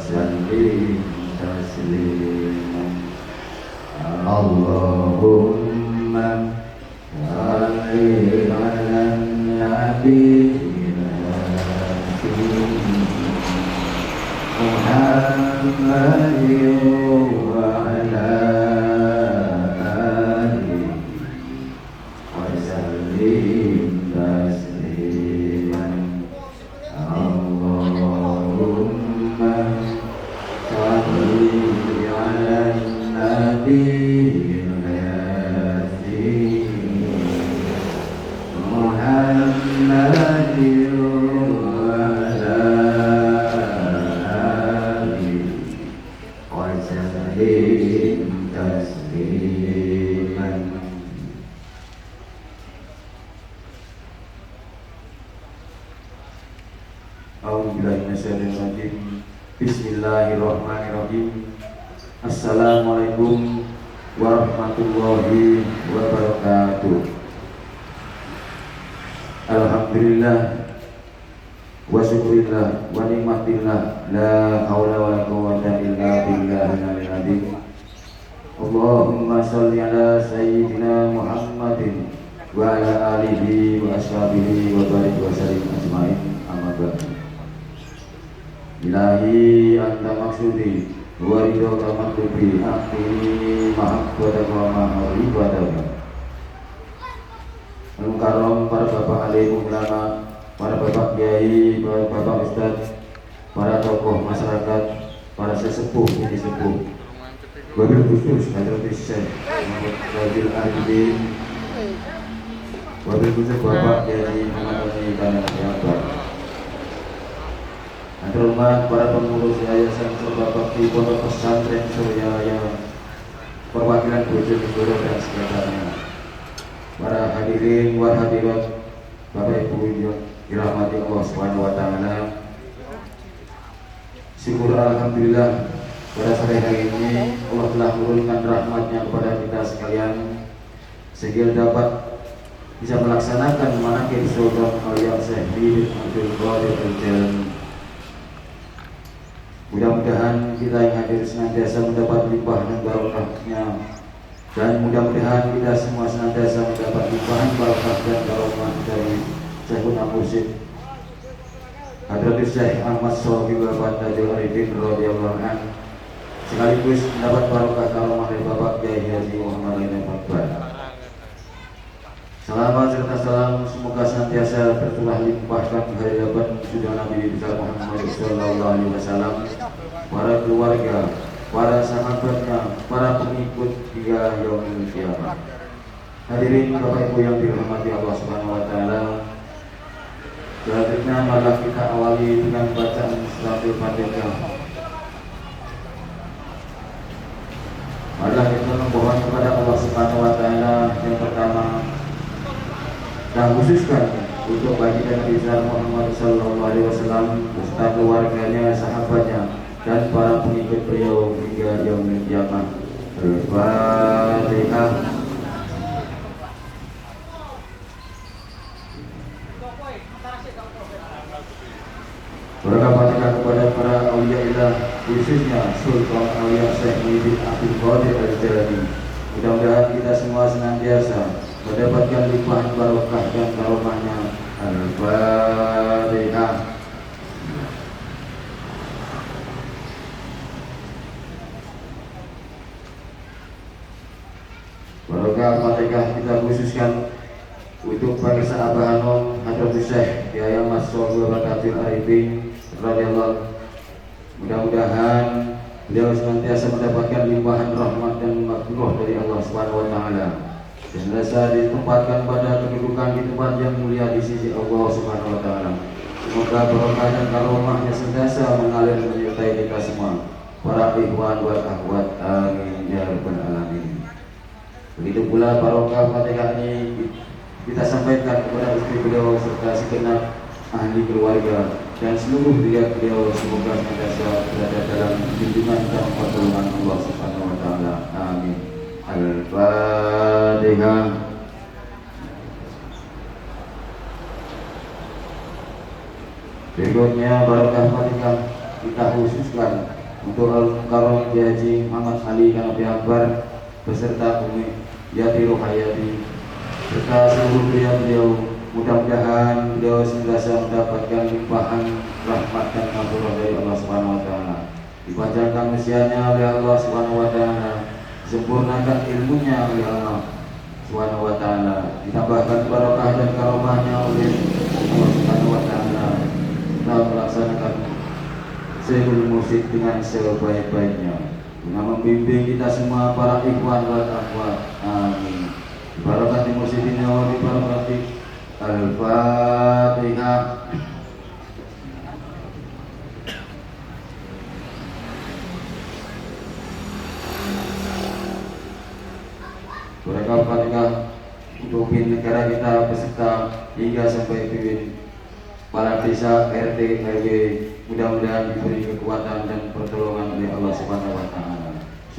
وسلم تسليما اللهم صل على النبي محمد وعلى آله وسلم تسليما اللهم صل على النبي محمد وعلى آله وسلم تسليما Bismillahirrahmanirrahim. Assalamualaikum warahmatullahi wabarakatuh. Alhamdulillah wa syukurillah wa nikmatillah la haula wa la quwwata illa billahil aliyyil azim. Allahumma shalli ala sayyidina Muhammadin wa ala alihi wa ashabihi wa barik wa sallim ajmain. Amma ba'du. Ilahi anta maksudi wa ridha maktubi aqini mahabbata wa ma'rifata. Al-Mukarram, para bapak alim ulama, para bapak kiai, para bapak ustadz, para tokoh masyarakat, para sesepuh ini sepuh, wabil khusus Hadratus Syekh Muhammad Fadil Arifin, wabil khusus bapak kiai Muhammad Fadil Arifin, Antarumah para pengurus yayasan serta bakti pondok pesantren Suryaya, perwakilan Bojonegoro dan sekitarnya, para hadirin wa hadirat, Bapak Ibu yang dirahmati Allah Subhanahu wa taala. Syukur alhamdulillah pada sore hari ini Allah telah menurunkan rahmat-Nya kepada kita sekalian sehingga dapat bisa melaksanakan manaqib Sultan Aulia Syekh Abdul Qadir Al-Jailani. Mudah-mudahan kita yang hadir senantiasa mendapat limpah dan barokahnya, dan mudah-mudahan kita semua senantiasa mendapat limpahan barakah dan barokah dari Syekhul Mursyid Hadratus Syekh Ahmad Shawqi Bapak Tajul Arifin radhiyallahu anhu, sekaligus mendapat barokah karomah dari Bapak Kiai Haji Muhammad Lain Akbar. Salawat serta salam semoga senantiasa tercurah limpahkan ke hadapan sudah Nabi besar Muhammad sallallahu alaihi wasallam, para keluarga, para sahabatnya, para pengikut hingga yaumil qiyamah. Hadirin Bapak Ibu yang dirahmati Allah Subhanahu wa taala, selanjutnya mari kita awali dengan bacaan suratul Fatihah. Mari kita memohon kepada Allah Subhanahu wa taala yang pertama dan khususkan untuk baginda Nabi Muhammad sallallahu alaihi wasallam beserta keluarganya, sahabatnya, dan para pengikut beliau hingga yaumil qiyamah. Al-Fatihah. Berkah Fatihah kepada para auliaillah, khususnya Sultan Aulia Syekh Abdul Qadir Al-Jailani. Mudah-mudahan kita semua senantiasa mendapatkan limpahan barokah dan karomahnya. Al-Fatihah. Barokah Fatihah kita khususkan untuk bangsa Abah Hanom Hadratus Syekh Kiai Mas Shawqi Bapak Arifin radhiyallahu. Mudah-mudahan beliau senantiasa mendapatkan limpahan rahmat dan maghfirah dari Allah Subhanahu wa taala, senantiasa ditempatkan pada kedudukan di tempat yang mulia di sisi Allah Subhanahu wa taala. Semoga barokah dan karomahnya senantiasa mengalir menyertai kita semua, para ikhwan wal akhwat, amin ya rabbal alamin. Begitu pula barokah Fatihah ini kita sampaikan kepada istri beliau serta segenap ahli keluarga dan seluruh rakyat beliau, semoga senantiasa berada dalam junjungan dan pertolongan Allah Subhanahu wa taala. Amin. Al-Fatihah. Berikutnya barokah Fatihah kita khususkan untuk Al-Mukarram Kiai Haji Muhammad Ali Kanapi Akbar beserta Umi Yati Rohayati serta seluruh beliau, mudah-mudahan beliau senantiasa mendapatkan limpahan rahmat dan anugerah dari Allah Subhanahu wa taala. Dipanjangkan usianya oleh Allah Subhanahu wa taala, disempurnakan ilmunya oleh Allah Subhanahu wa taala, ditambahkan barakah dan karomahnya oleh Allah Subhanahu wa taala. Kita melaksanakan Syekhul Mursyid dengan sebaik-baiknya, guna membimbing kita semua para ikhwan wal akhwat. Amin. Barakati mursyidina wa barakati Al-Fatihah. Barakah Fatihah untuk pimpin negara kita beserta hingga sampai pimpin para desa, RT, RW, mudah-mudahan diberi kekuatan dan pertolongan oleh Allah Subhanahu wa taala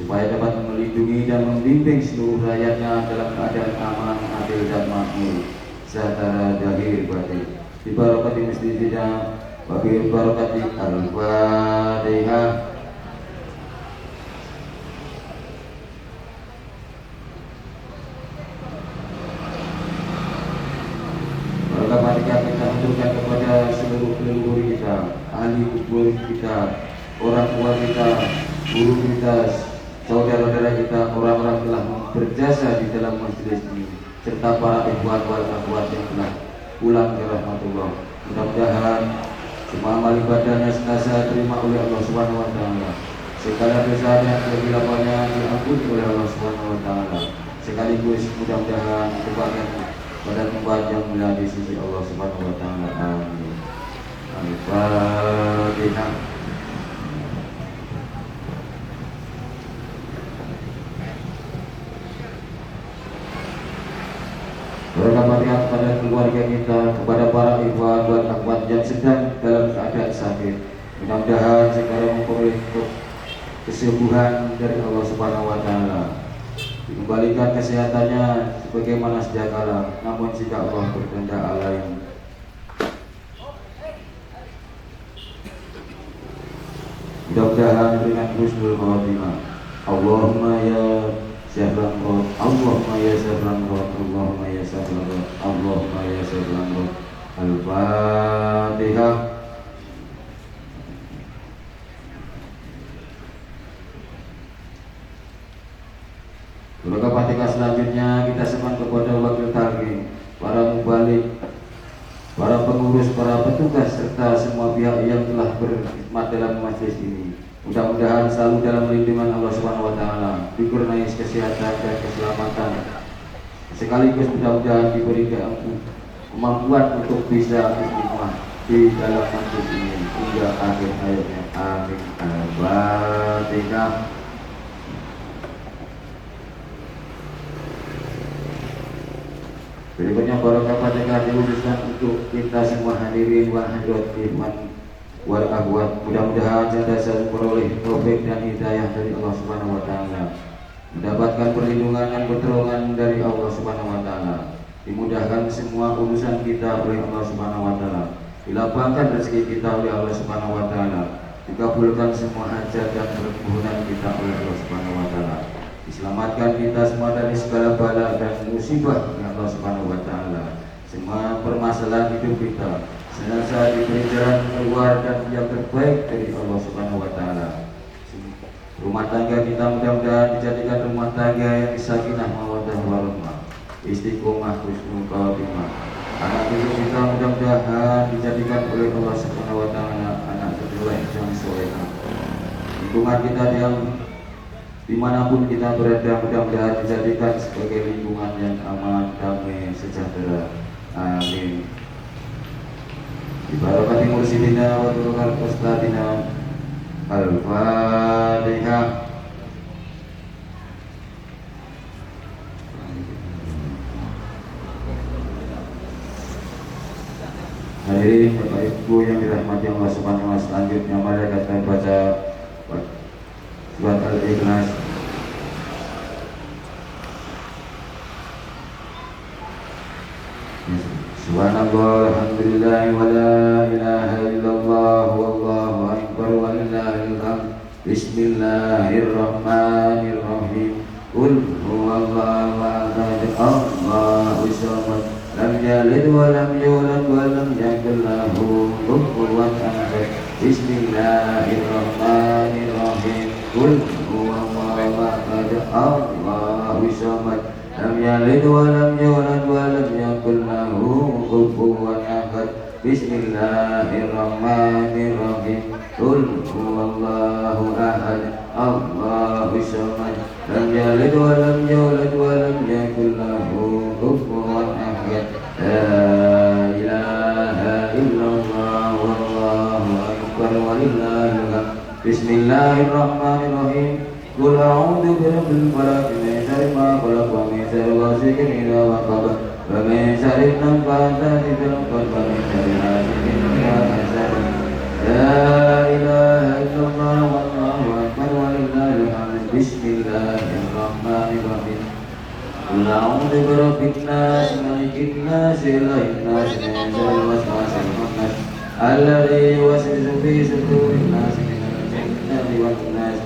supaya dapat melindungi dan membimbing seluruh rakyatnya dalam keadaan aman, adil dan makmur secara zahir batin. Bi barakati masjidina wa bi barakati Al-Fatihah. Barakah kita haturkan kepada seluruh leluhur kita, ahli kubur kita, orang tua kita, guru kita, saudara-saudara kita, orang-orang telah berjasa di dalam majelis ini, serta para ikhwan wal akhwat yang telah pulang ke rahmatullah. Mudah-mudahan semua amal ibadahnya senantiasa terima oleh Allah Subhanahu wa taala. Segala dosa dan kesilapannya diampuni oleh Allah Subhanahu wa taala. Sekaligus mudah-mudahan kebahagiaan pada tempat yang mulia di sisi Allah Subhanahu wa taala. Amin. Al-Fatihah. Barakah Fatihah kepada keluarga kita, kepada para ikhwan dan akhwat yang sedang dalam keadaan sakit. Mudah-mudahan segera memperoleh kesembuhan dari Allah Subhanahu wa taala. Dikembalikan kesehatannya sebagaimana sedia kala, namun jika Allah berkehendak lain. Mudah-mudahan dengan husnul khatimah. Allahumma ya Syahran Rod, Allahumma ya Syahran Rod, Allahumma ya Syahran Rod, Allahumma ya Syahran Rod. Al-Fatihah. Barakah Fatihah selanjutnya kita semat kepada wakil targim, para mubalik, para pengurus, para petugas serta semua pihak yang telah berkhidmat dalam majlis ini. Mudah-mudahan selalu dalam lindungan Allah Subhanahu wa taala, dikurniai kesehatan dan keselamatan. Sekaligus mudah-mudahan diberi kemampuan untuk bisa istiqomah di dalam majlis ini hingga akhir hayatnya. Amin. Al-Fatihah. Berikutnya barakah Fatihah diutuskan untuk kita semua hadirin wal hadirat ikhwan wal akhwat. Mudah-mudahan senantiasa memperoleh taufik dan hidayah dari Allah Subhanahu wa taala, mendapatkan perlindungan dan pertolongan dari Allah Subhanahu wa taala, dimudahkan semua urusan kita oleh Allah Subhanahu wa taala, dilapangkan rezeki kita oleh Allah Subhanahu wa taala, dikabulkan semua hajat dan permohonan kita oleh Allah Subhanahu wa taala, diselamatkan kita semua dari segala bala dan musibah dari Allah Subhanahu wa taala. Semua permasalahan hidup kita senantiasa diberi jalan keluar dan yang terbaik dari Allah Subhanahu wa taala. Rumah tangga kita mudah-mudahan dijadikan rumah tangga yang sakinah mawaddah warahmah, istiqomah husnul khatimah. Anak cucu kita mudah-mudahan dijadikan oleh Allah Subhanahu wa taala anak terbaik yang soleh. Lingkungan kita yang dimanapun kita berada mudah-mudahan dijadikan sebagai lingkungan yang aman, damai, sejahtera. Amin. Barakati mursyidina wa turukal ustadina. Al-Fatihah. Hadirin Bapak Ibu yang dirahmati Allah Subhanahu wa taala, selanjutnya mari kita baca surat Al-Ikhlas. Subhanallah, alhamdulillah, wa la ilaha illallah, wallahu akbar, wa الحمد بسم الله الرحمن الرحيم قل هو الله أحد الله الصمد لم يلد ولم يولد ولم يكن له كفوا أحد بسم الله الرحمن الرحيم قل هو الله أحد الله الصمد لم يلد ولم يولد ولم يكن له كفوا أحد بسم الله الرحمن الرحيم قل هو الله أحد الله الصمد لم يلد ولم يولد ولم يكن له كفوا أحد لا إله إلا الله والله أكبر ولله الحمد بسم الله الرحمن الرحيم قل أعوذ برب الفلق من شر ما خلق ومن شر غاسق إذا وقب ومن شر النفاثات في العقد ومن شر حاسد إذا حسد لا إله إلا الله والله أكبر ولله الحمد بسم الله الرحمن الرحيم قل أعوذ برب الناس ملك الناس إله الناس من شر الوسواس الخناس الذي يوسوس في صدور الناس من الجنة والناس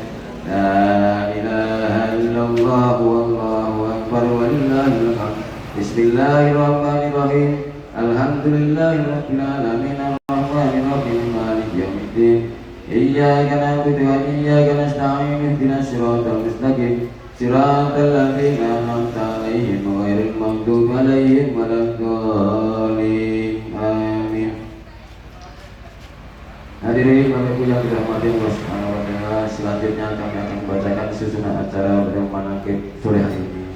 لا إله إلا الله والله أكبر ولله الحمد بسم الله الرحمن الرحيم الحمد لله رب العالمين الرحمن الرحيم مالك يوم الدين إياك نعبد وإياك نستعين اهدنا الصراط المستقيم صراط الذين أنعمت عليهم غير المغضوب عليهم ولا الضالين آمين. Hadirin Bapak Ibu yang dirahmati Allah Subhanahu wa taala, selanjutnya kami akan membacakan susunan acara pada manaqib sore hari ini.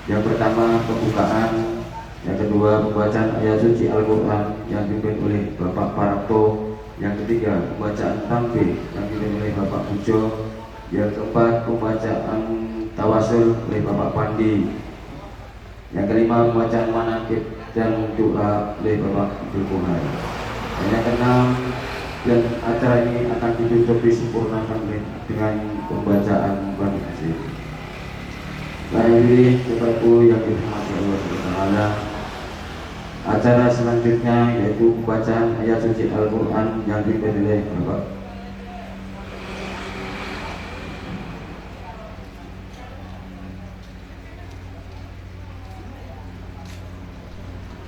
Yang pertama pembukaan, yang kedua pembacaan ayat suci Al-Qur'an yang dipimpin oleh Bapak Parapto, yang ketiga pembacaan tanbih yang dipimpin oleh Bapak Pujo, yang keempat pembacaan tawasul oleh Bapak Pandi, yang kelima pembacaan manaqib dan doa oleh Bapak Abdul Kohar, dan yang keenam dan acara ini akan ditutup disempurnakan dengan pembacaan Bani Hasyim. Hadirin Bapak Ibu yang dirahmati Allah Subhanahu wa taala, acara selanjutnya yaitu pembacaan ayat suci Al-Qur'an yang dipimpin oleh Bapak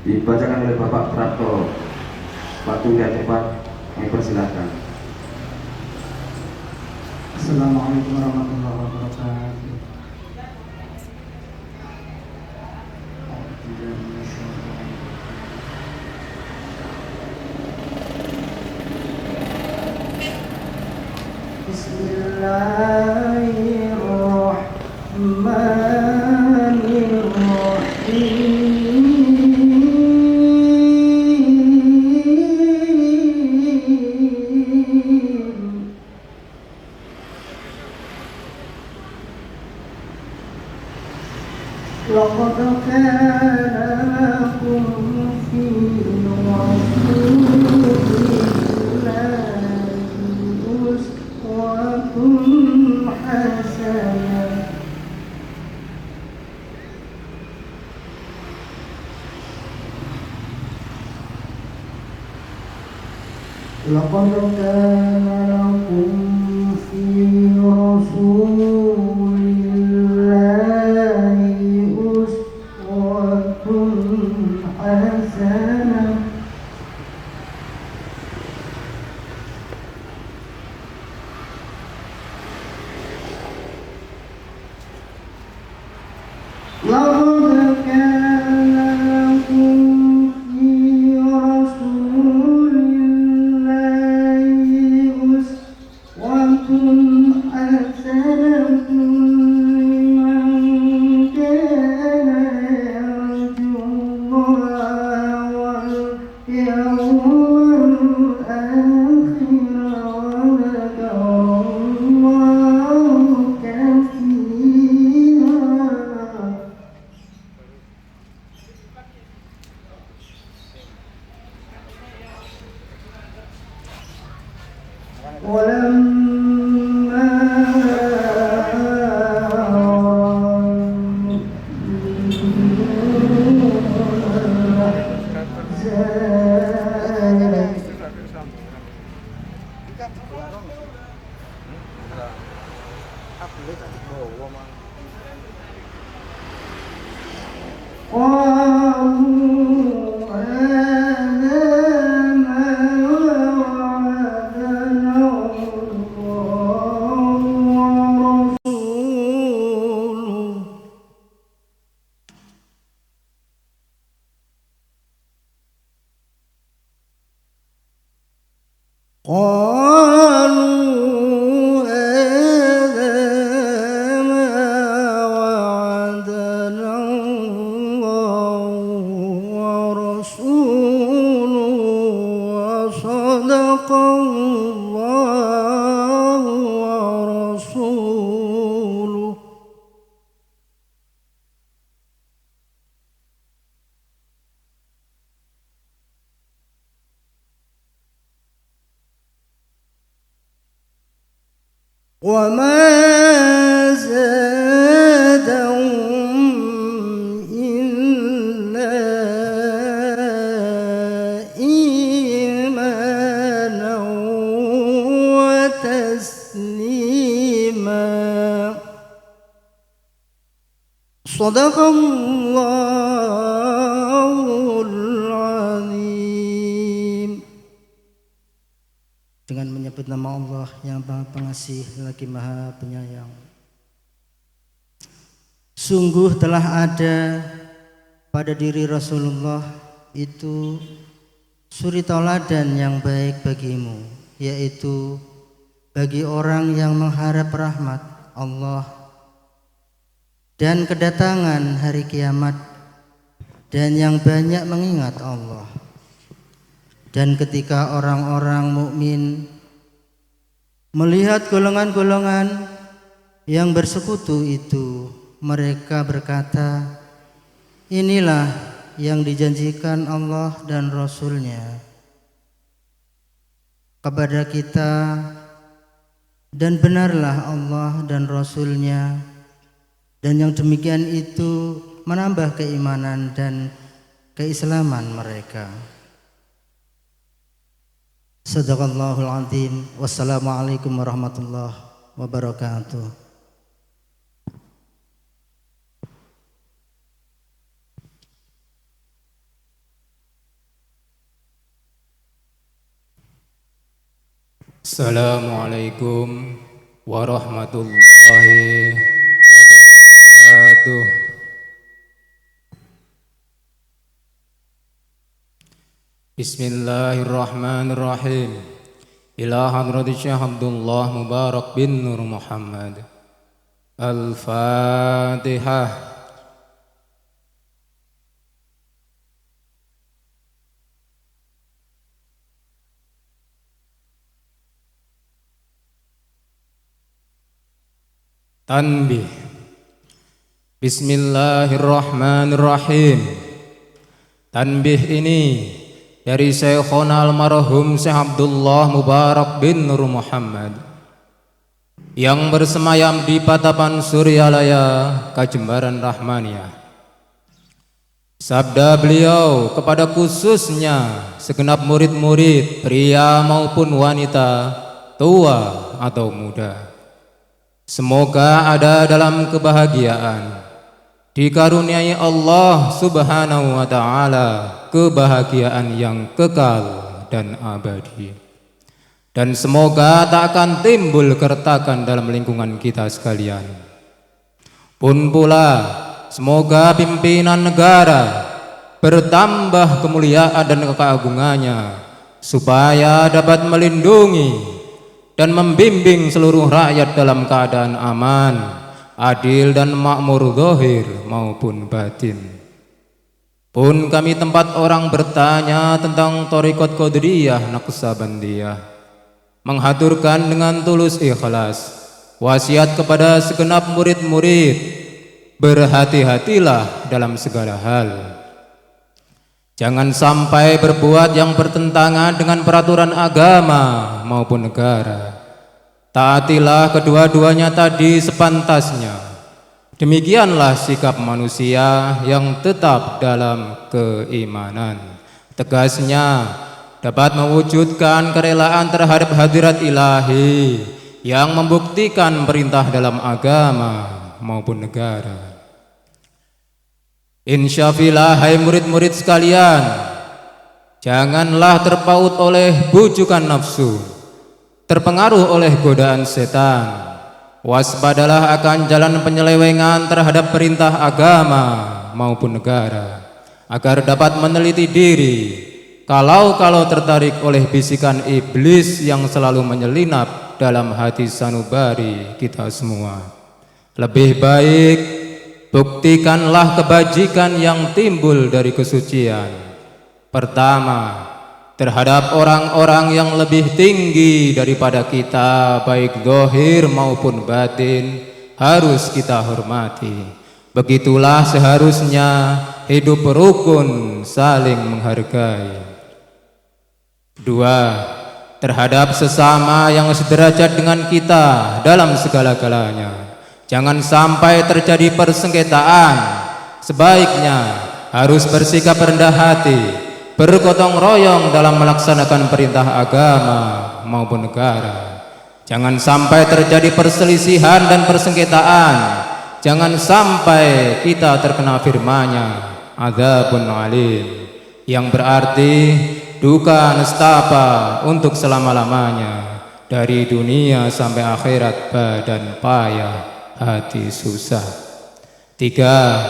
dibacakan oleh Bapak Prapto. Waktu dan tempat kami persilahkan. Assalamualaikum warahmatullahi wabarakatuh. لقد كان لكم في رسول الله أسوة حسنة لقد كان لكم في رسول الله أسوة حسنة لقد كان لكم في رسول الله أسوة حسنة لمن كان يرجو الله واليوم الآخر وذكر الله كثيرا. ولما قالوا هذا ما وعدنا الله ورسوله قالوا هذا ما وعدنا الله ورسوله وصدق الله ورسوله وما زادهم إلا إيمانا وتسليما صدق الله العظيم. Dengan menyebut nama Allah yang Maha Pengasih lagi Maha Penyayang. Sungguh telah ada pada diri Rasulullah itu suri tauladan yang baik bagimu, yaitu bagi orang yang mengharap rahmat Allah dan kedatangan hari kiamat, dan yang banyak mengingat Allah. Dan ketika orang-orang mukmin melihat golongan-golongan yang bersekutu itu, mereka berkata, inilah yang dijanjikan Allah dan Rasul-Nya kepada kita, dan benarlah Allah dan Rasul-Nya, dan yang demikian itu menambah keimanan dan keislaman mereka. Sadaqallahul azim. Wassalamualaikum warahmatullahi wabarakatuh. Assalamualaikum warahmatullahi wabarakatuh. Bismillahirrahmanirrahim. Ila hadrati Syekh Abdullah Mubarak bin Nur Muhammad. Al-Fatihah. Tanbih. Bismillahirrahmanirrahim. Tanbih ini dari Syekhona almarhum Syekh Abdullah Mubarak bin Nur Muhammad yang bersemayam di Patapan Suryalaya, Kajembaran Rahmaniyah. Sabda beliau kepada khususnya segenap murid-murid, pria maupun wanita, tua atau muda. Semoga ada dalam kebahagiaan, dikaruniai Allah Subhanahu wa ta'ala kebahagiaan yang kekal dan abadi. Dan semoga tak akan timbul keretakan dalam lingkungan kita sekalian. Pun pula semoga pimpinan negara bertambah kemuliaan dan keagungannya, supaya dapat melindungi dan membimbing seluruh rakyat dalam keadaan aman, adil dan makmur zahir maupun batin. Pun kami tempat orang bertanya tentang Thariqat Qadiriyah Naqsabandiyah, menghaturkan dengan tulus ikhlas wasiat kepada segenap murid-murid, berhati-hatilah dalam segala hal. Jangan sampai berbuat yang bertentangan dengan peraturan agama maupun negara. Taatilah kedua-duanya tadi sepantasnya. Demikianlah sikap manusia yang tetap dalam keimanan. Tegasnya dapat mewujudkan kerelaan terhadap hadirat ilahi yang membuktikan perintah dalam agama maupun negara. Insyafillah, hai murid-murid sekalian, janganlah terpaut oleh bujukan nafsu, terpengaruh oleh godaan setan. Waspadalah akan jalan penyelewengan terhadap perintah agama maupun negara, agar dapat meneliti diri kalau tertarik oleh bisikan iblis yang selalu menyelinap dalam hati sanubari kita semua. Lebih baik buktikanlah kebajikan yang timbul dari kesucian. Pertama, terhadap orang-orang yang lebih tinggi daripada kita, baik zahir maupun batin, harus kita hormati. Begitulah seharusnya hidup rukun saling menghargai. Dua, terhadap sesama yang sederajat dengan kita dalam segala-galanya, jangan sampai terjadi persengketaan. Sebaiknya harus bersikap rendah hati, bergotong royong dalam melaksanakan perintah agama maupun negara. Jangan sampai terjadi perselisihan dan persengketaan. Jangan sampai kita terkena firman-Nya, adzabun alim, yang berarti duka nestapa untuk selama-lamanya, dari dunia sampai akhirat badan payah, hati susah. Tiga,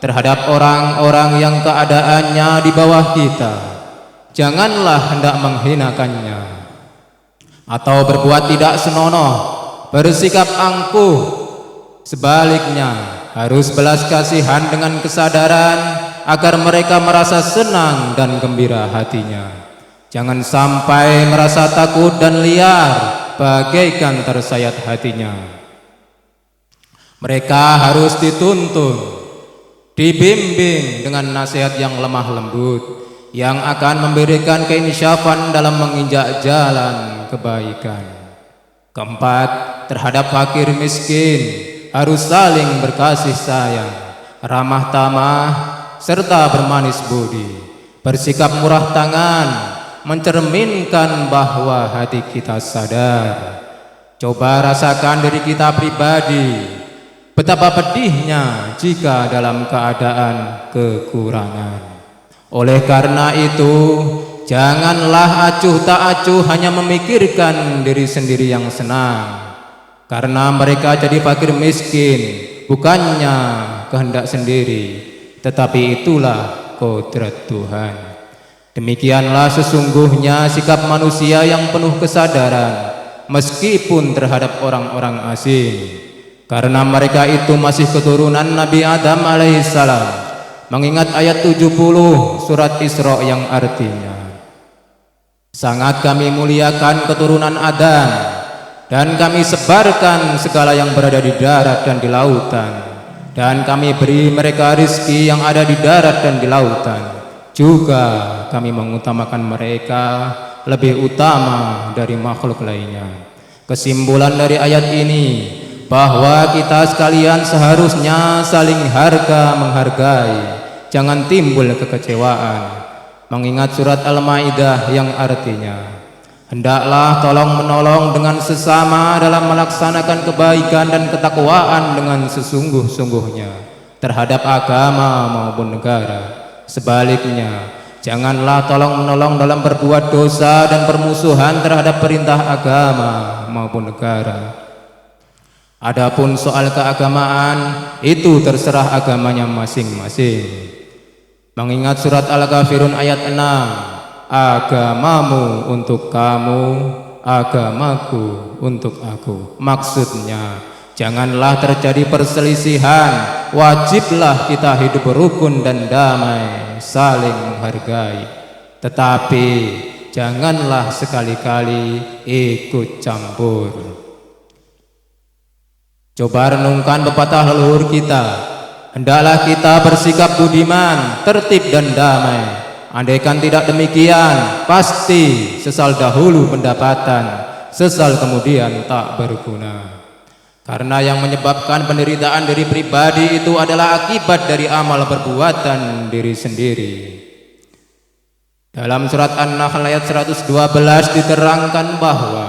terhadap orang-orang yang keadaannya di bawah kita, janganlah hendak menghinakannya atau berbuat tidak senonoh, bersikap angkuh. Sebaliknya harus belas kasihan dengan kesadaran agar mereka merasa senang dan gembira hatinya. Jangan sampai merasa takut dan liar bagaikan tersayat hatinya. Mereka harus dituntun, dibimbing dengan nasihat yang lemah lembut, yang akan memberikan keinsyafan dalam menginjak jalan kebaikan. Keempat, terhadap fakir miskin harus saling berkasih sayang, ramah tamah, serta bermanis budi, bersikap murah tangan, mencerminkan bahwa hati kita sadar. Coba rasakan diri kita pribadi, betapa pedihnya jika dalam keadaan kekurangan. Oleh karena itu, janganlah acuh tak acuh hanya memikirkan diri sendiri yang senang, karena mereka jadi fakir miskin bukannya kehendak sendiri, tetapi itulah kodrat Tuhan. Demikianlah sesungguhnya sikap manusia yang penuh kesadaran, meskipun terhadap orang-orang asing, karena mereka itu masih keturunan Nabi Adam alaihissalam. Mengingat ayat 70 surat Isra yang artinya, sangat kami muliakan keturunan Adam, dan kami sebarkan segala yang berada di darat dan di lautan, dan kami beri mereka rizki yang ada di darat dan di lautan. Juga kami mengutamakan mereka lebih utama dari makhluk lainnya. Kesimpulan dari ayat ini bahwa kita sekalian seharusnya saling harga menghargai, jangan timbul kekecewaan. Mengingat surat Al-Maidah yang artinya, hendaklah tolong menolong dengan sesama dalam melaksanakan kebaikan dan ketakwaan dengan sesungguh-sungguhnya terhadap agama maupun negara. Sebaliknya, janganlah tolong menolong dalam berbuat dosa dan permusuhan terhadap perintah agama maupun negara. Adapun soal keagamaan, itu terserah agamanya masing-masing. Mengingat surat Al-Kafirun ayat 6, agamamu untuk kamu, agamaku untuk aku. Maksudnya, janganlah terjadi perselisihan, wajiblah kita hidup rukun dan damai, saling menghargai. Tetapi janganlah sekali-kali ikut campur. Coba renungkan pepatah leluhur kita, hendaklah kita bersikap budiman, tertib dan damai. Andaikan tidak demikian, pasti sesal dahulu pendapatan, sesal kemudian tak berguna. Karena yang menyebabkan penderitaan diri pribadi itu adalah akibat dari amal perbuatan diri sendiri. Dalam surat An-Nahl ayat 112 diterangkan bahwa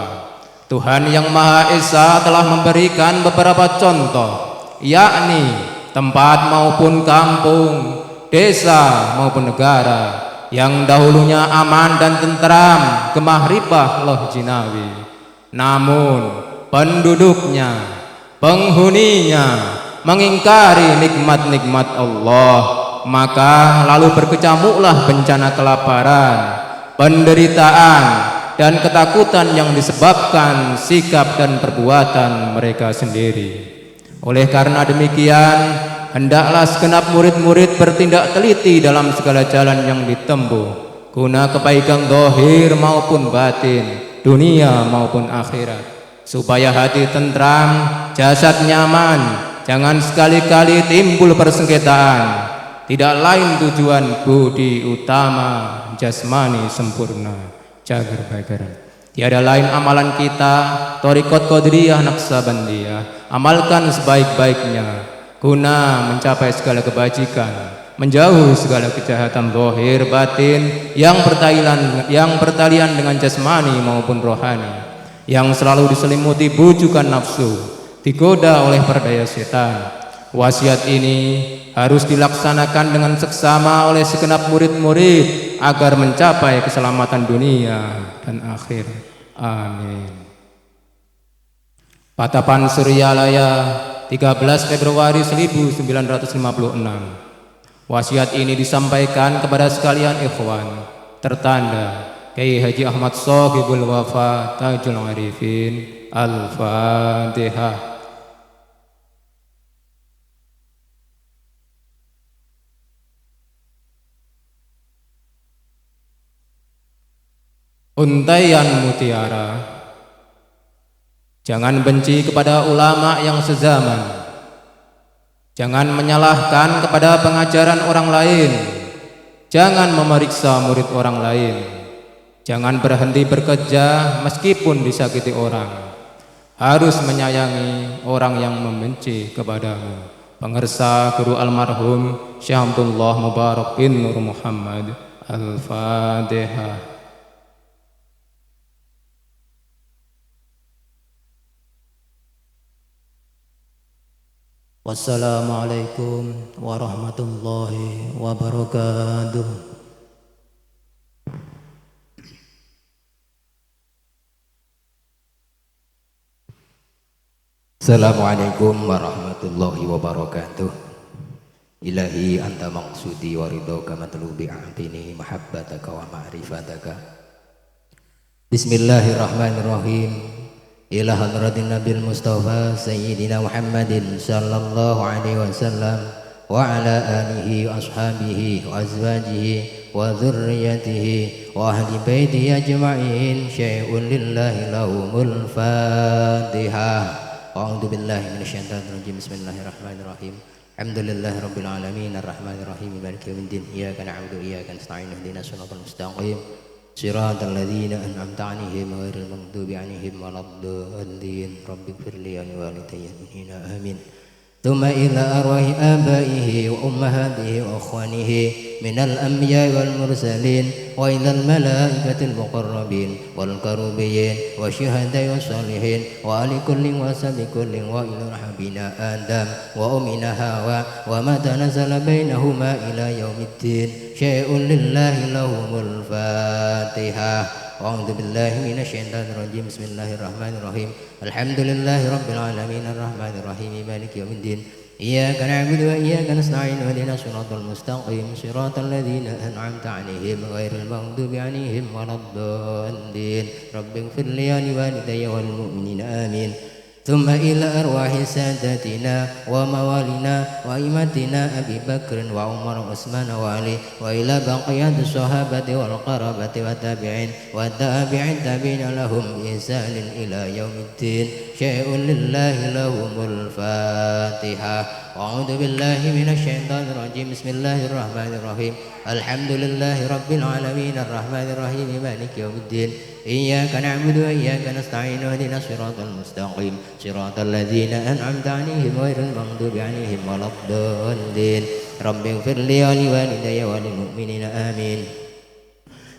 Tuhan Yang Maha Esa telah memberikan beberapa contoh, yakni tempat maupun kampung, desa maupun negara yang dahulunya aman dan tentram, gemah ribah loh jinawi. Namun penduduknya, penghuninya mengingkari nikmat-nikmat Allah, maka lalu berkecamuklah bencana kelaparan, penderitaan, dan ketakutan yang disebabkan sikap dan perbuatan mereka sendiri. Oleh karena demikian, hendaklah segenap murid-murid bertindak teliti dalam segala jalan yang ditempuh, guna kebaikan zahir maupun batin, dunia maupun akhirat, supaya hati tentram, jasad nyaman, jangan sekali-kali timbul persengketaan. Tidak lain tujuan budi utama, jasmani sempurna, jagar bagaran. Tiada lain amalan kita, Thariqat Qadiriyah Naqsabandiyah, amalkan sebaik-baiknya guna mencapai segala kebajikan, menjauh segala kejahatan zahir batin yang bertalian dengan jasmani maupun rohani, yang selalu diselimuti bujukan nafsu, digoda oleh perdaya setan. Wasiat ini harus dilaksanakan dengan seksama oleh segenap murid-murid agar mencapai keselamatan dunia dan akhir. Amin. Patapan Suryalaya, 13 Februari 1956. Wasiat ini disampaikan kepada sekalian ikhwan, tertanda Kiai Haji Ahmad Shahibul Wafa Tajul Arifin. Al-Fatihah. Untaian mutiara, jangan benci kepada ulama yang sezaman, jangan menyalahkan kepada pengajaran orang lain, jangan memeriksa murid orang lain, jangan berhenti bekerja meskipun disakiti orang, harus menyayangi orang yang membenci kepadamu. Pengersa Guru almarhum Syekh Abdullah Mubarak bin Nur Muhammad. Al-Fatihah. Wassalamualaikum warahmatullahi wabarakatuh. Assalamualaikum warahmatullahi wabarakatuh. Ilahi anta maqsudi wa ridhaka matlubi a'tini mahabbataka wa ma'rifataka. Bismillahirrahmanirrahim. Ila hadratin Nabil Mustafa Sayyidina Muhammadin sallallahu alaihi wasallam wa ala alihi wa ashabihi wa azwajihi wa dhurriyyatihi wa ahli baitihi ajma'in. Syai'un lillahi lahumul Fatihah. A'udzu billahi minasyaitonir rajim. Bismillahirrahmanirrahim. Alhamdulillahi rabbil alamin arrahmanir rahim maliki yaumiddin. Iyyaka na'budu wa iyyaka nasta'in ihdinas siratal mustaqim siratal ladzina an'amta 'alaihim ghairil maghdubi 'alaihim waladdallin. Rabbighfir li wa walidayya amin. Thumma ila arwahi abaihi wa ummahatihi wa akhwanihi minal anbiya'i wal mursalin wa ilal malaikatil muqarrabin wal karubiyyin wa syuhada'i was salihin wa ali kullin wa sabi kullin wa ila habina Adam wa ummina Hawa wa ma tanazala bainahuma ila yaumiddin. Syai'un lillahi lahumul Fatihah. A'udzu billahi minasyaitonir rajim. Bismillahirrahmanirrahim. Alhamdulillahi rabbil alamin arrahmanir rahim maliki yaumiddin. Iyyaka na'budu wa iyyaka nasta'in ihdinas siratal mustaqim siratal ladzina an'amta 'alaihim ghairil maghdubi 'alaihim waladdallin. Rabbighfir li wa walidayya wal mu'minina amin. ثم إلى أرواح سادتنا وموالنا وأئمتنا أبي بكر وعمر وعثمان وعلي وإلى بقية الصحابة والقرابة والتابعين والتابعين تابعين لهم بإحسان إلى يوم الدين. شيء لله لهم الفاتحة. أعوذ بالله من الشيطان الرجيم. بسم الله الرحمن الرحيم. الحمد لله رب العالمين الرحمن الرحيم مالك يوم الدين. إياك نعبد وإياك نستعين اهدنا الصراط المستقيم صراط الذين أنعمت عليهم غير المغضوب عليهم ولا الضالين. رب اغفر لي ولوالدي وللمؤمنين آمين.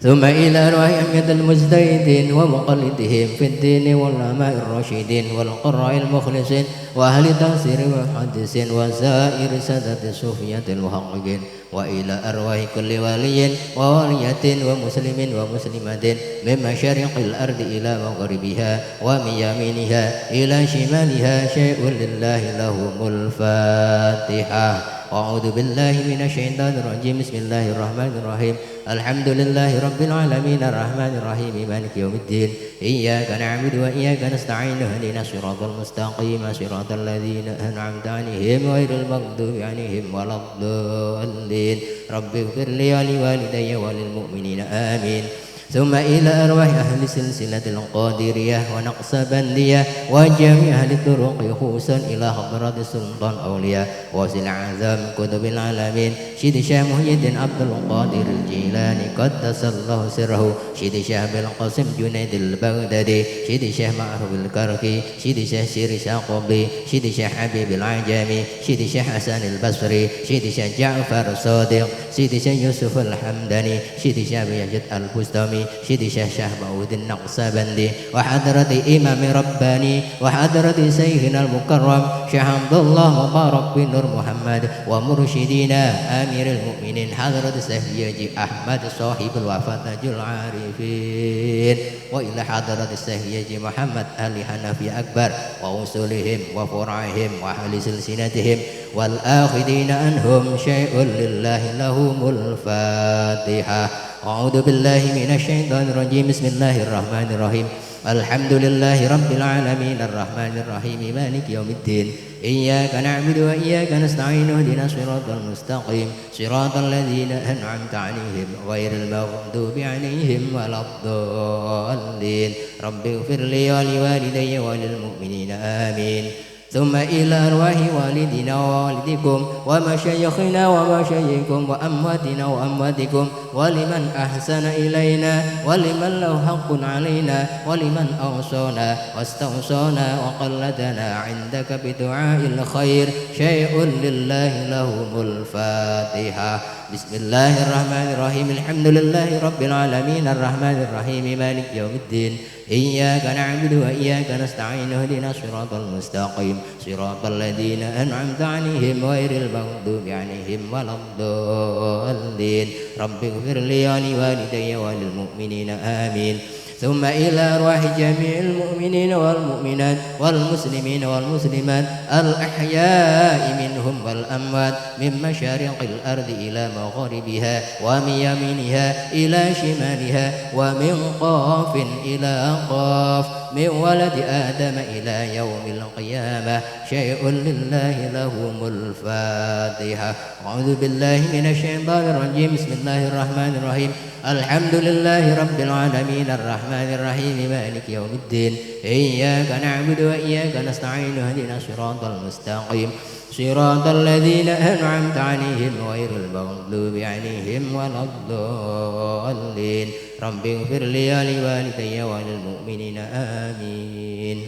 ثم إلى أرواح أمجد المجتهدين ومقلدهم في الدين والعلماء الراشدين والقراء المخلصين وأهل تفسير والمحدثين وسائر سادة الصوفية المحققين وإلى أرواح كل ولي وولية ومسلم ومسلمة من مشارق الأرض إلى مغربها ومن يمينها إلى شمالها شيء لله لهم الفاتحة. أعوذ بالله من الشيطان الرجيم. بسم الله الرحمن الرحيم. الحمد لله رب العالمين الرحمن الرحيم مالك يوم الدين إياك نعبد وإياك نستعين اهدنا الصراط المستقيم صراط الذين أنعمت عليهم غير المغضوب عليهم ولا الضالين رب اغفر لي ولوالدي وللمؤمنين آمين. ثم إلى أرواح أهل سلسلة القادرية ونقصبندية وجميع أهل الطرق خصوصا إلى حضرة السلطان أولياء وصل أعظم كتب العالمين سيدي الشيخ محي الدين عبد القادر الجيلاني قدس الله سره سيدي الشيخ بالقاسم جنيد البغدادي سيدي الشيخ معروف الكرخي سيدي الشيخ سيري الشاقبي سيدي الشيخ حبيب العجمي سيدي الشيخ حسن البصري سيدي الشيخ جعفر الصادق سيدي الشيخ يوسف الحمداني سيدي الشيخ يزيد البستامي سيدي الشيخ شهباود النقصبندي وحضرة إمام رباني وحضرة سيدنا المكرم شيخ عبد الله مبارك بن نور محمد ومرشدينا أمير المؤمنين حضرة السيد أحمد صاحب الوفاة تاج العارفين وإلى حضرة السيد محمد آل حنفي أكبر وأصولهم وفرعهم وأهل سلسلتهم والآخذين عنهم شيء لله لهم الفاتحة. أعوذ بالله من الشيطان الرجيم. بسم الله الرحمن الرحيم. الحمد لله رب العالمين الرحمن الرحيم مالك يوم الدين إياك نعبد وإياك نستعين اهدنا الصراط المستقيم صراط الذين أنعمت عليهم غير المغضوب عليهم ولا الضالين رب اغفر لي ولوالدي وللمؤمنين آمين. ثم إلى أرواح والدنا ووالدكم ومشايخنا ومشايخكم وأمواتنا وأمواتكم ولمن أحسن إلينا ولمن له حق علينا ولمن أوصانا واستوصانا وقلدنا عندك بدعاء الخير شيء لله لهم الفاتحة. بسم الله الرحمن الرحيم. الحمد لله رب العالمين الرحمن الرحيم مالك يوم الدين إياك نعبد وإياك نستعين اهدنا الصراط المستقيم صراط الذين أنعمت عليهم غير المغضوب عليهم ولا الضالين رب اغفر لي ولوالدي وللمؤمنين آمين. ثم إلى أرواح جميع المؤمنين والمؤمنات والمسلمين والمسلمات الأحياء منهم والأموات من مشارق الأرض إلى مغاربها ومن يمينها إلى شمالها ومن قاف إلى قاف من ولد آدم إلى يوم القيامة شيء لله لهم الفاتحة. أعوذ بالله من الشيطان الرجيم. بسم الله الرحمن الرحيم. الحمد لله رب العالمين الرحمن الرحيم مالك يوم الدين إياك نعبد وإياك نستعين اهدنا الصراط المستقيم صراط الذين أنعمت عليهم غير المغضوب عليهم ولا الضالين رب اغفر لي ولوالدي وللمؤمنين آمين.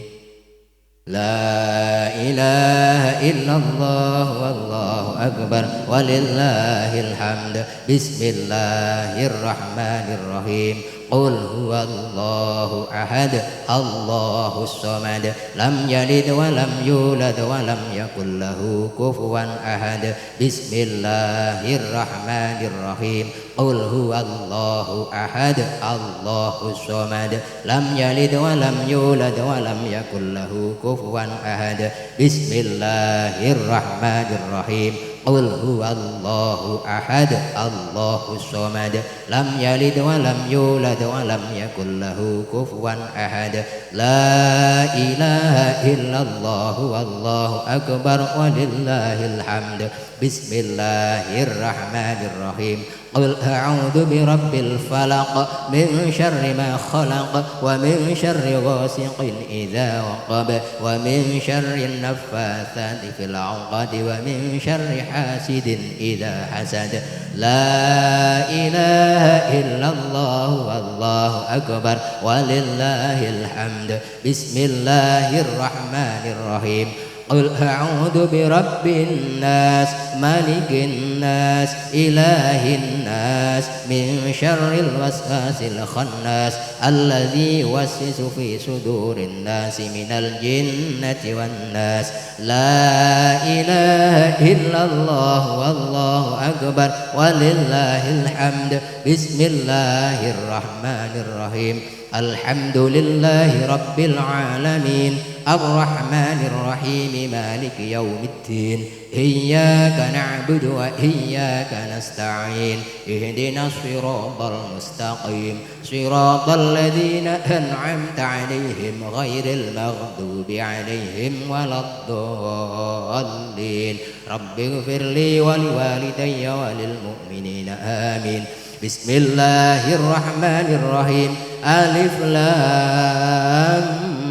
لا إله إلا الله والله أكبر ولله الحمد. بسم الله الرحمن الرحيم. قل هو الله أحد الله الصمد لم يلد ولم يولد ولم يكن له كفوا أحد. بسم الله الرحمن الرحيم. قل هو الله أحد الله الصمد لم يلد ولم يولد ولم يكن له كفوا أحد. بسم الله الرحمن الرحيم. قل هو الله أحد الله الصمد لم يلد ولم يولد ولم يكن له كفوا أحد. لا إله إلا الله والله أكبر ولله الحمد. بسم الله الرحمن الرحيم. قل أعوذ برب الفلق من شر ما خلق ومن شر غاسق إذا وقب ومن شر النفاثات في العقد ومن شر حاسد إذا حسد. لا إله إلا الله والله أكبر ولله الحمد. بسم الله الرحمن الرحيم. قل أعوذ برب الناس ملك الناس إله الناس من شر الوسواس الخناس الذي يوسوس في صدور الناس من الجنة والناس. لا إله إلا الله والله أكبر ولله الحمد. بسم الله الرحمن الرحيم. الحمد لله رب العالمين الرحمن الرحيم مالك يوم الدين. إياك نعبد وإياك نستعين. اهدنا الصراط المستقيم صراط الذين أنعمت عليهم غير المغضوب عليهم ولا الضالين. رب اغفر لي ولوالدي وللمؤمنين آمين. بسم الله الرحمن الرحيم. ألف لام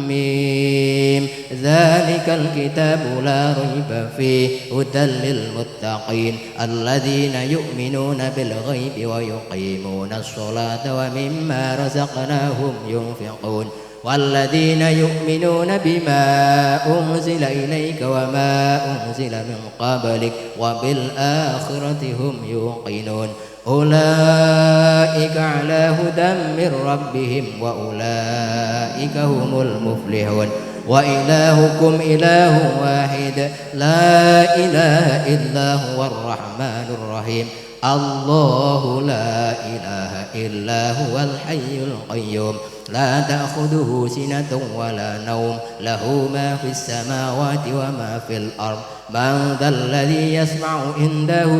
ميم. ذلك الكتاب لا ريب فيه هدى للمتقين الذين يؤمنون بالغيب ويقيمون الصلاة ومما رزقناهم ينفقون والذين يؤمنون بما أنزل إليك وما أنزل من قبلك وبالآخرة هم يوقنون. أولئك على هدى من ربهم وأولئك هم المفلحون. وإلهكم إله واحد لا إله إلا هو الرحمن الرحيم. الله لا إله إلا هو الحي القيوم لا تأخذه سنة ولا نوم له ما في السماوات وما في الأرض. من ذا الذي يسمع عنده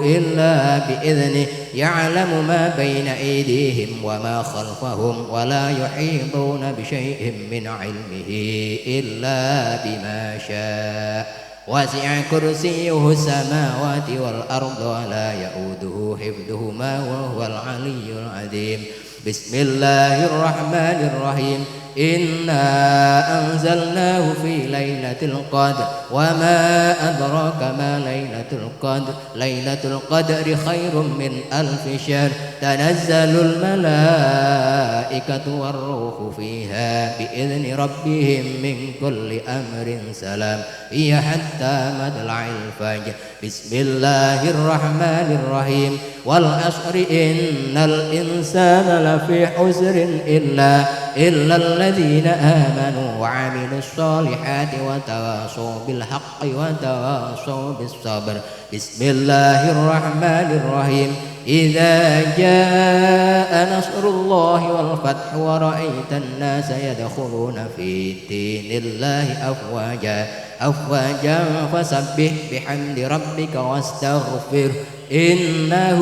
إلا بإذنه يعلم ما بين أيديهم وما خلفهم ولا يحيطون بشيء من علمه إلا بما شاء. وسع كرسيه السماوات والأرض ولا يؤوده حفظهما وهو العلي العظيم. بسم الله الرحمن الرحيم. إنا أنزلناه في ليلة القدر وما أدراك ما ليلة القدر. ليلة القدر خير من 1000 شهر. تنزل الملائكة والروح فيها بإذن ربهم من كل أمر سلام هي حتى مطلع الفجر. بسم الله الرحمن الرحيم. والعصر إن الإنسان لفي حسر إلا الذين آمنوا وعملوا الصالحات وتواصوا بالحق وتواصوا بالصبر. بسم الله الرحمن الرحيم. إذا جاء نصر الله والفتح ورأيت الناس يدخلون في دين الله أفواجا فسبح بحمد ربك واستغفره إنه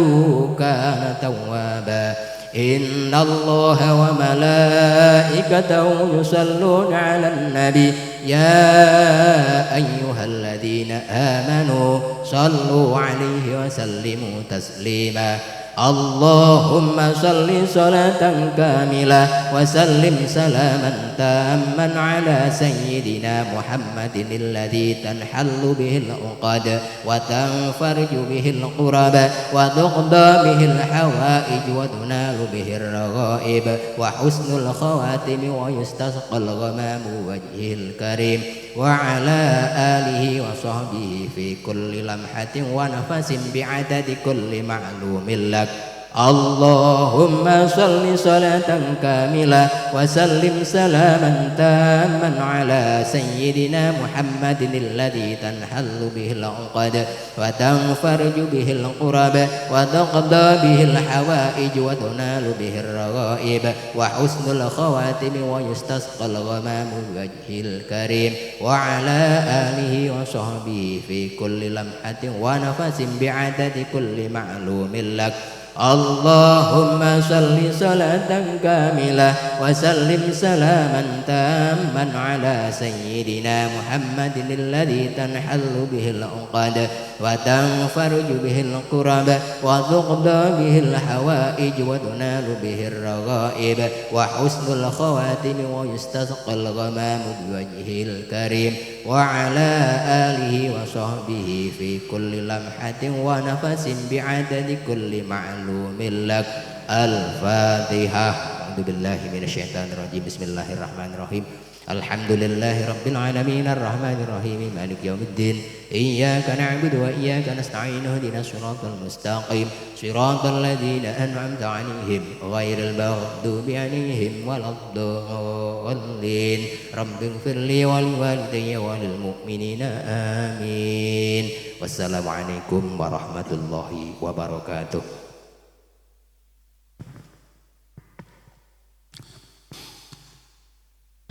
كان توابا. إن الله وملائكته يصلون على النبي يا أيها الذين آمنوا صلوا عليه وسلموا تسليما. اللهم صل صلاة كاملة وسلم سلاما تاما على سيدنا محمد الذي تنحل به العقد وتنفرج به القرب وتقضى به الحوائج وتنال به الرغائب وحسن الخواتم ويستسقى الغمام وجهه الكريم وعلى آله وصحبه في كل لمحة ونفس بعدد كل معلوم لك. اللهم صل صلاة كاملة وسلم سلاما تاما على سيدنا محمد الذي تنحل به العقد وتنفرج به القرب وتقضى به الحوائج وتنال به الرغائب وحسن الخواتم ويستسقى الغمام بوجهه الكريم وعلى آله وصحبه في كل لمحة ونفس بعدد كل معلوم لك. اللهم صل صلاة كاملة وسلم سلاما تاما على سيدنا محمد الذي تنحل به العقد وتنفرج به الكرب وتقضى به الحوائج وتنال به الرغائب وحسن الخواتم ويستسقى الغمام بوجهه الكريم وعلى آله وصحبه في كل لمحة ونفس بعدد كل معلوم لك. الفاتحة. أعوذ بالله من الشيطان الرجيم. بسم الله الرحمن الرحيم. Alhamdulillahi Rabbil Alamin Ar-Rahmanir Rahim Maliki Yawmiddin Iyyaka na'budu wa iyyaka nasta'in Ihdinas siratal mustaqim Siratal ladzina an'amta 'alaihim ghairil maghdubi 'alaihim waladdallin Rabbighfirli wa liwalidayya wa lil mu'minina amin. Wassalamualaikum warahmatullahi wabarakatuh.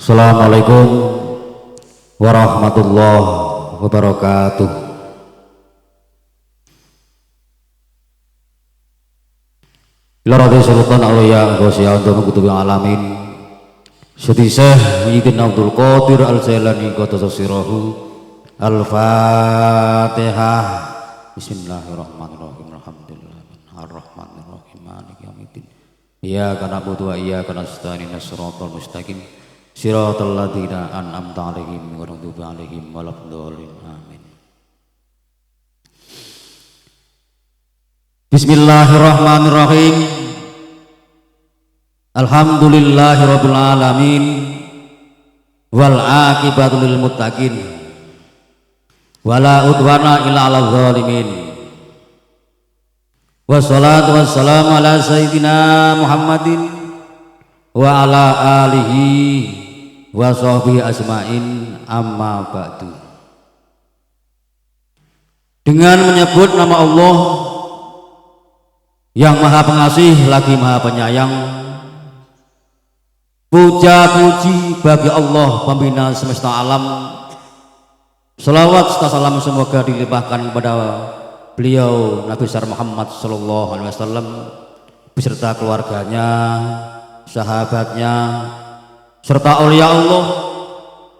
Assalamualaikum warahmatullahi wabarakatuh. Ila radhi sultan awliya ghosya untuk kutubi alamin Siti Syekh Muhyiddin Abdul Qadir Al-Jailani qaddasasirahu. Al-Fatihah. Bismillahirrahmanirrahim. Alhamdulillahirrahmanirrahim maliki yaumiddin. Iyyaka na'budu wa iyyaka nasta'in shiratal mustaqim Siratal ladzina an'amta 'alaihim ghairil maghdubi 'alaihim waladdallin amin. Bismillahirrahmanirrahim. Alhamdulillahirabbil alamin wal 'aqibatu lil muttaqin wala udwana illa 'alal zalimin. Wassalatu wassalamu ala sayyidina Muhammadin wa ala alihi wa sahbihi asma'in amma ba'du. Dengan menyebut nama Allah yang maha pengasih lagi maha penyayang, puja puji bagi Allah pembina semesta alam. Salawat serta salam semoga dilimpahkan kepada beliau Nabi besar Muhammad sallallahu alaihi wasallam beserta keluarganya, sahabatnya, serta aulia Allah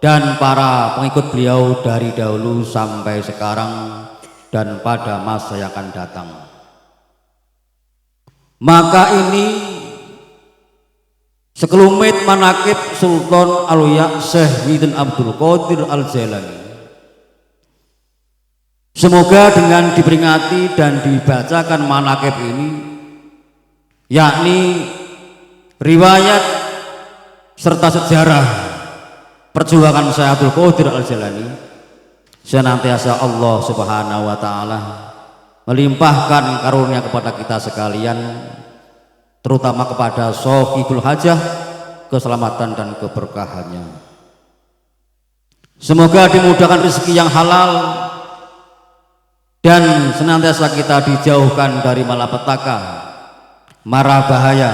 dan para pengikut beliau dari dahulu sampai sekarang dan pada masa yang akan datang. Maka ini sekelumit manaqib Sultan Aulia Syekh Muhyiddin Abdul Qadir Al-Jailani. Semoga dengan diperingati dan dibacakan manaqib ini, yakni riwayat serta sejarah perjuangan Syekh Abdul Qadir Al-Jailani, senantiasa Allah Subhanahu wa taala melimpahkan karunia kepada kita sekalian, terutama kepada Shahibul Hajah, keselamatan dan keberkahannya. Semoga dimudahkan rezeki yang halal dan senantiasa kita dijauhkan dari malapetaka, mara bahaya,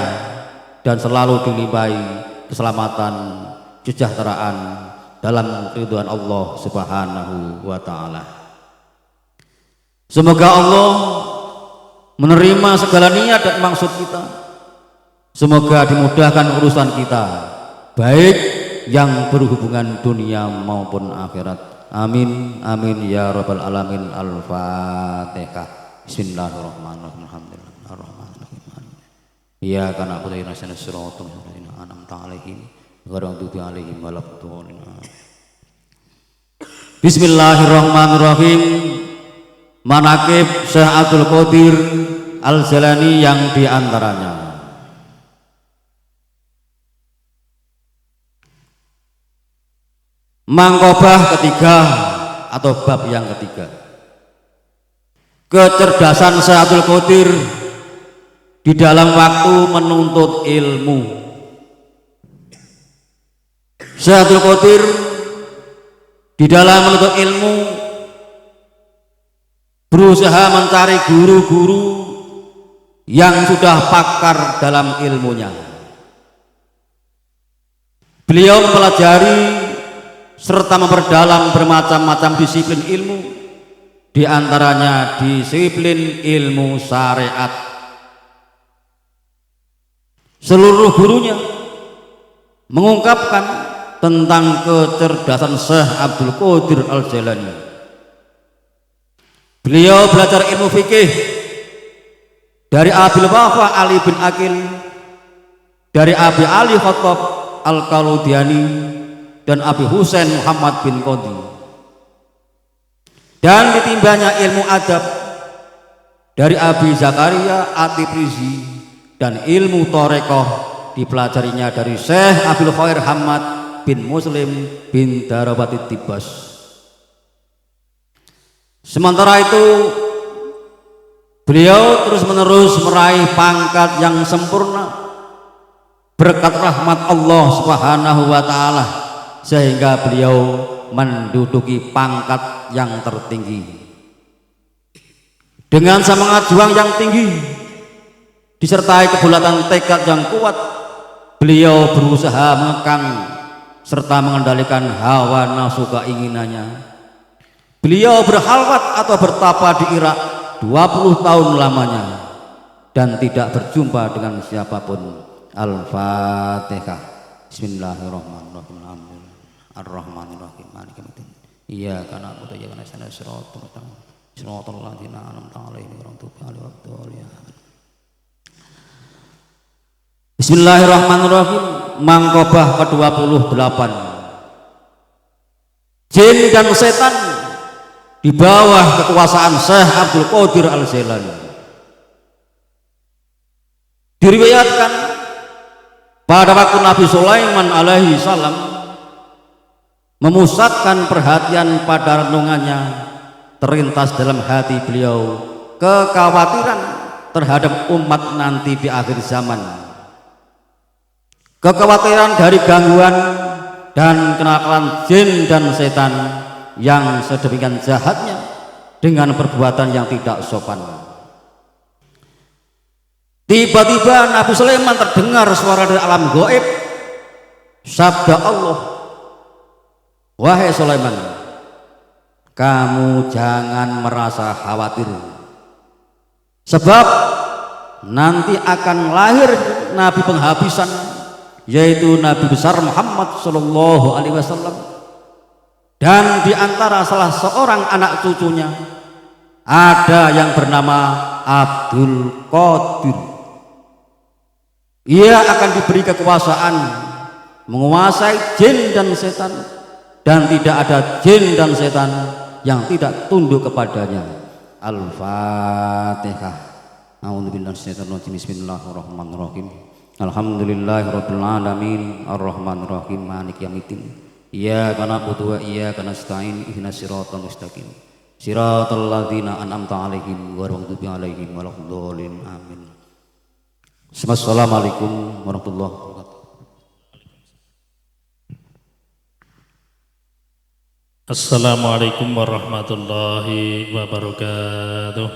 dan selalu dilimpahi keselamatan, kesejahteraan dalam ridwan Allah Subhanahu wa taala. Semoga Allah menerima segala niat dan maksud kita. Semoga dimudahkan urusan kita, baik yang berhubungan dunia maupun akhirat. Amin amin ya rabbal alamin. Al-Fatihah. Bismillahirrahmanirrahim. Alhamdulillahirrahmanirrahim. Iyyaka na'budu wa iyyaka nasta'in shiratal ladzina an'amta 'alaihim ghairil maghdubi 'alaihim waladdallin. Bismillahirrahmanirrahim. Manaqib Syekh Abdul Qadir Al-Jailani yang diantaranya: mangkobah ketiga atau bab yang ketiga, kecerdasan Syekh Abdul Qadir di dalam waktu menuntut ilmu. Syekh Abdul Qadir di dalam menuntut ilmu berusaha mencari guru-guru yang sudah pakar dalam ilmunya. Beliau mempelajari serta memperdalam bermacam-macam disiplin ilmu, di antaranya disiplin ilmu syariat. Seluruh gurunya mengungkapkan tentang kecerdasan Syekh Abdul Qadir Al-Jailani. Beliau belajar ilmu fikih dari Abil Wafa Ali bin Aqil, dari Abi Ali Khattab Al-Kaludiani, dan Abi Husain Muhammad bin Qadi. Dan ditimbanya ilmu adab dari Abi Zakaria At-Tibrizi, dan ilmu Torekoh dipelajarinya dari Syekh Abil Khair Hamad bin Muslim bin Darabati Tibas. Sementara itu beliau terus menerus meraih pangkat yang sempurna berkat rahmat Allah Subhanahu wa taala, sehingga beliau menduduki pangkat yang tertinggi. Dengan semangat juang yang tinggi disertai kebulatan tekad yang kuat, beliau berusaha mengekang serta mengendalikan hawa nafsu keinginannya. Beliau berhalwat atau bertapa di Irak 20 tahun lamanya dan tidak berjumpa dengan siapapun. Al-Fatihah. Bismillahirrahmanirrahim. Ar-Rahmanirrahim. Maliki yaumiddin. Iyyaka na'budu wa iyyaka nasta'in. Shiratal ladzina an'amta 'alaihim ghairil maghdubi 'alaihim waladdallin. Bismillahirrahmanirrahim. Mangkobah ke-28. Jin dan setan di bawah kekuasaan Syekh Abdul Qadir Al-Jailani. Diriwayatkan pada waktu Nabi Sulaiman alaihi salam memusatkan perhatian pada renungannya, terlintas dalam hati beliau kekhawatiran terhadap umat nanti di akhir zaman. Kekhawatiran dari gangguan dan kenakalan jin dan setan yang sedemikian jahatnya dengan perbuatan yang tidak sopan. Tiba-tiba Nabi Sulaiman terdengar suara dari alam gaib. Sabda Allah, "Wahai Sulaiman, kamu jangan merasa khawatir, sebab nanti akan lahir Nabi penghabisan, yaitu Nabi besar Muhammad Sallallahu Alaihi Wasallam. Dan di antara salah seorang anak cucunya ada yang bernama Abdul Qadir. Ia akan diberi kekuasaan menguasai jin dan setan, dan tidak ada jin dan setan yang tidak tunduk kepadanya." Al-Fatihah. A'udzubillahi minasyaitonir rajim. Bismillahirrahmanirrahim. Alhamdulillahirabbil alamin, arrahmanirrahim, maliki yaumiddin. Iyyaka na'budu wa iyyaka nasta'in. Ihdinas siratal mustaqim. Siratal ladzina an'amta 'alaihim ghairil maghdubi 'alaihim waladdallin. Amin. Assalamualaikum warahmatullahi wabarakatuh. Assalamualaikum warahmatullahi wabarakatuh.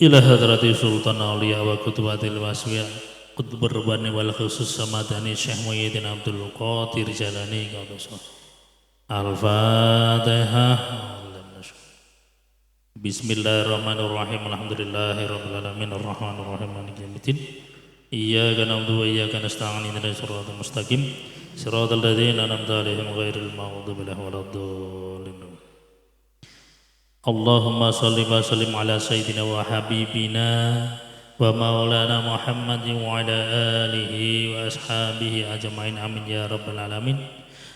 Ila hadrati sultan awliya wa kutubatil waswiya qutbur rabbani wal khusus samadani Syekh Muhyiddin Abdul Qadir Jalani Qadus. Al-Fatihah. Bismillahirrahmanirrahim. Alhamdulillahirabbil alamin arrahmanirrahim maliki yaumiddin. Iyyaka na'budu wa iyyaka nasta'in. Ihdinas siratal mustaqim. Siratal ladzina an'amta 'alaihim ghairil maghdubi 'alaihim waladdallin. Allahumma shalli wa sallim ala sayyidina wa habibina wa maulana Muhammadin wa ala alihi wa ashabihi ajma'in. Amin ya rabbal alamin.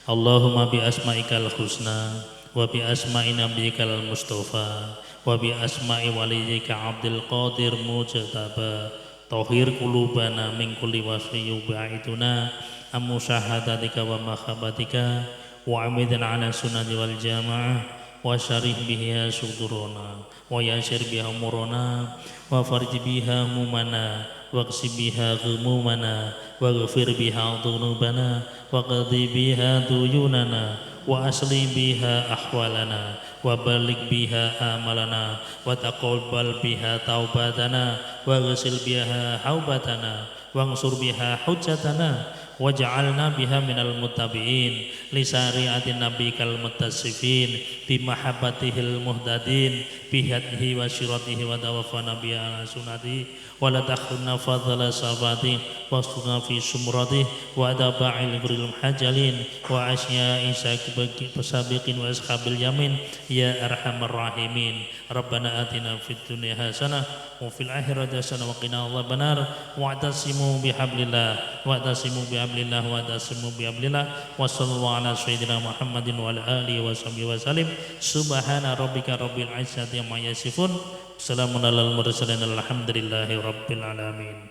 Allahumma bi asma'ikal husna wa bi asma'i nabiyyikal mustafa wa bi asma'i waliyika Abdul Qadir Mujtaba tahhir qulubana min kulli wasfi yubaituna amu syahadatika wa makhabatika wa amidan ala sunnati wal jamaah wa syarih biha sudurana wa yasir biha umurana wa farj biha humumana wa qsi biha ghumumana wa ghafir biha dhunubana wa qadhi biha duyunana wa asli biha ahwalana wa balik biha amalana wa taqabbal biha taubatana wa ghasil biha haubatana wa ansur biha hujjatana waj'alna biha minal muttabi'in li syari'atin nabiyikal muttasifin bi mahabbatihil muhtadin bi hadhihi wa syiratihi wa tawaffana bi sunnati wa la takhunna fadhala sabati wa sunna fi sumrati wa adaba'il guril hajalin wa asya'i sabiqin wa ashabil yamin ya arhamar rahimin. Rabbana atina fid dunya hasanah wa fil akhirati hasanah wa qina adzabannar wa'tasimu bihablillah wa'tasimu bihablillah wa'tasimu bihablillah wa sallallahu ala sayyidina Muhammadin wa ala alihi wa sahbihi wa sallim. Subhana rabbika rabbil izzati amma yasifun, salamun alal mursalin, alhamdulillahi rabbil alamin.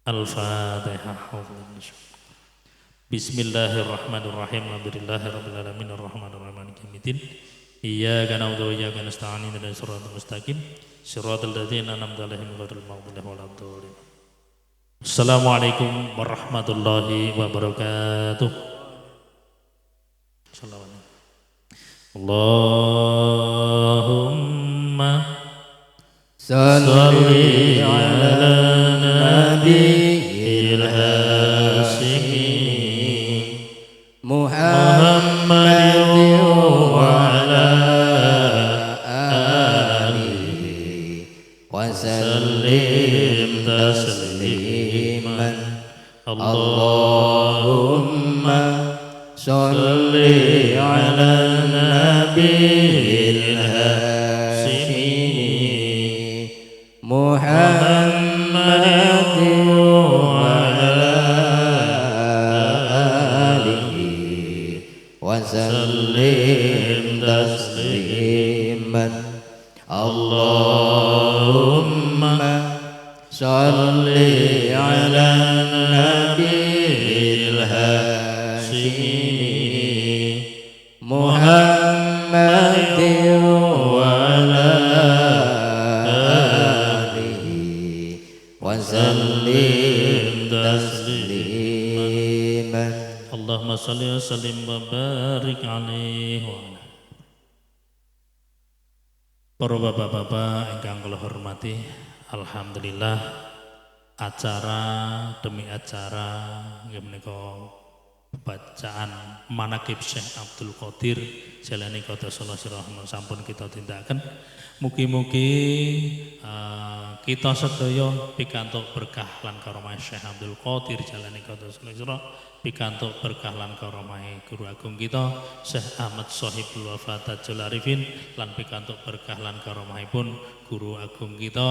Al-Fatihah. Bismillahirrahmanirrahim. Alhamdulillahirabbil alamin arrahmanirrahim maliki yaumiddin. Iyyaka na'budu wa iyyaka nasta'in ihdinas siratal mustaqim siratal ladzina an'amta 'alaihim ghairil maghdubi 'alaihim waladdallin. Assalamualaikum warahmatullahi wabarakatuh. Allahumma salli ala nabiyil hashimi Muhammadin wa ala alihi wa sallim tasliman. Allahumma salli ala nabiyil hashimi Muhammadin wa ala alihi wa sallim tasliman. Allahumma salli ala nabiyil hashimi Muhammadin wa ala alihi wa sallim tasliman. Allahumma salli wa sallim wa barik alaihi wa ala. Para bapak-bapak ingkang kula hormati, alhamdulillah acara demi acara nggih menika bacaan manaqib Syekh Abdul Qadir Jailani Qaddasallahu sirrahum sampun kita tindakaken. Mugi-mugi kita sedaya pikantuk berkah lan karomah Syekh Abdul Qadir Jailani Qaddasallahu sirrahum, pikantuk berkah lan karomah guru agung kita Syekh Ahmad Shahibul Wafa Tajul Arifin lan pikantuk berkah lan karomahipun guru agung kita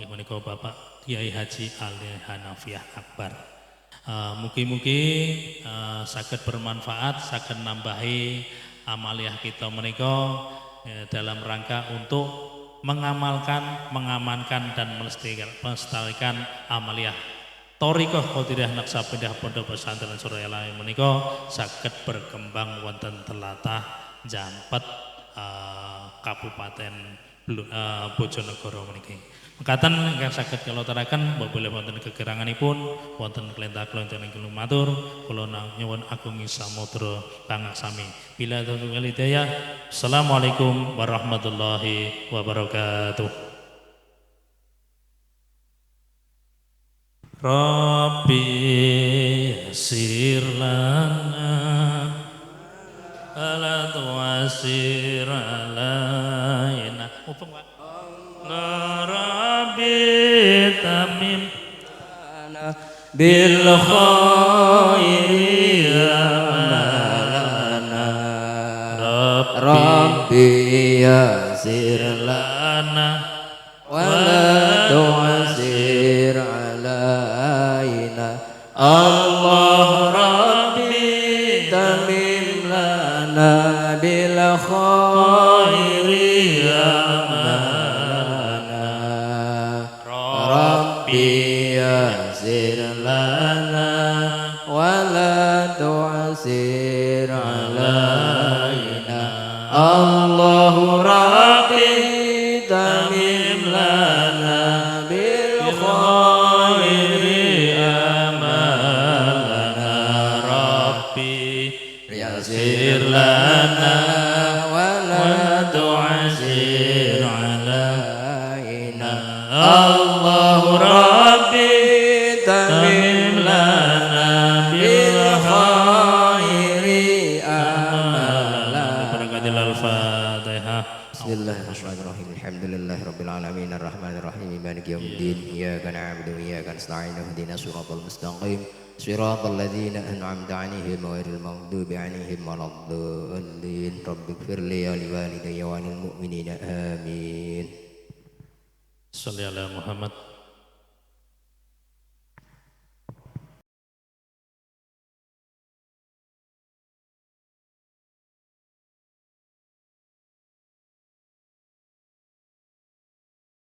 nggih menika Bapak Kiai Haji Ali Hanafiah Akbar. Mugi-mugi saged bermanfaat, saged nambahi amaliyah kita menika dalam rangka untuk mengamalkan, mengamankan dan melestarikan amaliyah Thariqah Qadiriyah Naqsabandiyah Pondok Pesantren Suraya menika saged berkembang wonten tlatah Jampet Kabupaten Bojonegoro meniki. Mekaten ingkang saged kula aturaken boleh wonten kegeranganipun wonten kelentah-kelentah ingkang matur kula nyuwun agung samudra pangaksami. Bila taufiq wal hidayah. Assalamualaikum warahmatullahi wabarakatuh. Rabbi yassir lana ala tu'assir alaina. Mumpung Pak. Rabbi tamim bil khairi amalana. Rabbi yassir lana wa la tu'assir alaina. Allah Rabbi tamim lana bil khairi amalana. Rabbi yassir lana wa la tu'assir alaina. Allah Rabbi tamim lana bil khairi amalana. Rabbi yassir lana wa la tu'assir alaina. Allah Rabbi tamim lana bil khairi amalana. Barakatil al-Fatihah. Bismillahirrahmanirrahim. Alhamdulillahirabbil alamin arrahmanirrahim maliki yaumiddin. Iyyaka na'budu wa iyyaka nasta'in ihdinas siratal mustaqim siratal ladzina an'amta 'alaihim ghairil maghdubi 'alaihim waladdallin. Rabbighfirli wa liwalidayya wa lil mu'minina amin. Shalli ala Muhammad.